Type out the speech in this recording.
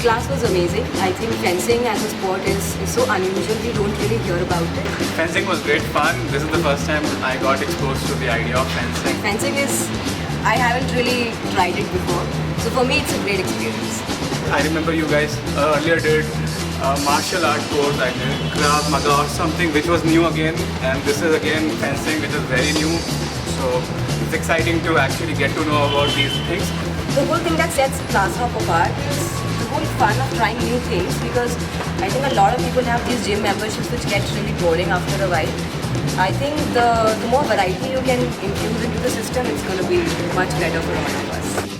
class was amazing. I think fencing as a sport is so unusual. We don't really hear about it. Fencing was great fun. This is the first time I got exposed to the idea of fencing. Fencing is, I haven't really tried it before. So for me, it's a great experience. I remember you guys earlier did a martial art course, I did Krav Maga or something, which was new again, and this is again fencing, which is very new. So it's exciting to actually get to know about these things. The whole thing that sets Classroom apart is the whole fun of trying new things, because I think a lot of people have these gym memberships which get really boring after a while. I think the more variety you can infuse into the system, it's going to be much better for all of us.